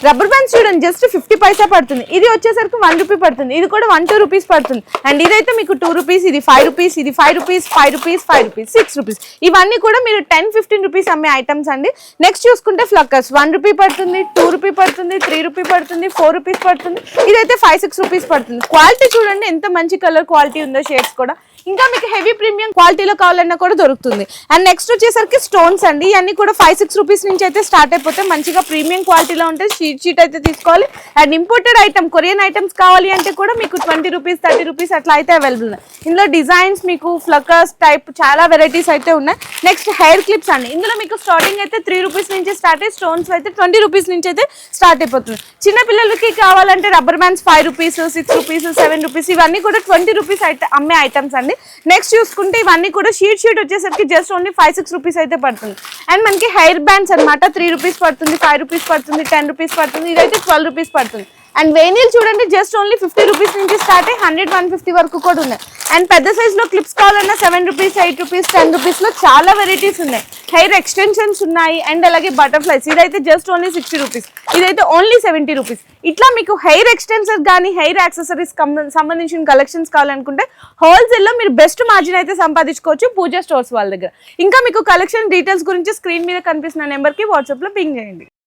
Rubber bands చూడండి just 50 పైసా పడుతుంది. ఇది వచ్చేసరికి 1 రూపీ పడుతుంది. ఇది కూడా 1-2 రూపీస్ పడుతుంది. అండ్ ఇదైతే మీకు 2 రూపీస్, ఇది 5 రూపీస్, ఇది 5 రూపీస్, 5 రూపీస్, 5 రూపీస్, 6 రూపీస్. ఇవన్నీ కూడా మీరు 10-15 రూపీస్ అమ్మే ఐటమ్స్ అండి. నెక్స్ట్ చూసుకుంటే ఫ్లక్కర్స్ 1 రూపీ పడుతుంది, 2 రూపీ పడుతుంది, 3 రూపీ పడుతుంది, 4 రూపీస్ పడుతుంది. ఇదైతే 5-6 రూపీస్ పడుతుంది. క్వాలిటీ చూడండి ఎంత మంచి కలర్ క్వాలిటీ ఉందో, షేడ్స్ కూడా. ఇంకా మీకు హెవీ ప్రీమియం క్వాలిటీలో కావాలన్నా కూడా దొరుకుతుంది. అండ్ నెక్స్ట్ వచ్చేసరికి స్టోన్స్ అండి. ఇవన్నీ కూడా 5-6 రూపీస్ నుంచి అయితే స్టార్ట్ అయిపోతే మంచిగా ప్రీమియం క్వాలిటీలో ఉంటే షీట్ అయితే తీసుకోవాలి. And imported item Korean items కావాలి అంటే కూడా మీకు 20 రూపీస్, 30 రూపీస్ అట్లా అయితే అవైలబుల్ ఉన్నాయి. ఇందులో డిజైన్స్ మీకు ఫ్లకర్స్ టైప్ చాలా వెరైటీస్ అయితే ఉన్నాయి. నెక్స్ట్ హెయిర్ క్లిప్స్ అండి. ఇందులో మీకు స్టార్టింగ్ అయితే 3 రూపీస్ నుంచి స్టార్ట్ అయ్యి స్టోన్స్ అయితే 20 రూపీస్ నుంచి అయితే స్టార్ట్ అయిపోతుంది. చిన్న పిల్లలకి కావాలంటే rubber bands 5 rupees, 6 rupees, 7 rupees ఇవన్నీ కూడా 20 రూపీస్ అయితే అమ్మే ఐటమ్స్ అండి. నెక్స్ట్ చూసుకుంటే ఇవన్నీ కూడా షీట్ వచ్చేసరికి జస్ట్ ఓన్లీ 5-6 రూపీస్ అయితే పడుతుంది. అండ్ మనకి హెయిర్ బ్యాండ్స్ అనమాట 3 రూపీస్ పడుతుంది, 5 రూపీస్ పడుతుంది, 10 రూపీస్ పడుతుంది. ఇదైతే 12 రూపీస్ పడుతుంది. అండ్ వేనీల్ చూడండి జస్ట్ ఓన్లీ 50 రూపీస్ నుంచి స్టార్ట్ అయ్యి 100-150 వరకు కూడా ఉన్నాయి. అండ్ పెద్ద సైజ్ లో క్లిప్స్ కావాలన్నా 7 రూపీస్, 8 రూపీస్, 10 రూపీస్ లో చాలా వెరైటీస్ ఉన్నాయి. హెయిర్ ఎక్స్టెన్షన్స్ ఉన్నాయి. అండ్ అలాగే బటర్ఫ్లైస్ ఇదైతే జస్ట్ ఓన్లీ 60 రూపీస్, ఇదైతే ఓన్లీ 70 రూపీస్. ఇట్లా మీకు హెయిర్ ఎక్స్టెన్సర్ కానీ హెయిర్ యాక్సెసరీస్ సంబంధించిన కలెక్షన్స్ కావాలనుకుంటే హోల్సేల్ లో మీరు బెస్ట్ మార్జిన్ అయితే సంపాదించుకోవచ్చు పూజా స్టోర్స్ వాళ్ళ దగ్గర. ఇంకా మీకు కలెక్షన్ డీటెయిల్స్ గురించి స్క్రీన్ మీద కనిపిస్తున్న నెంబర్ కి వాట్సాప్ లో పింగ్ చేయండి.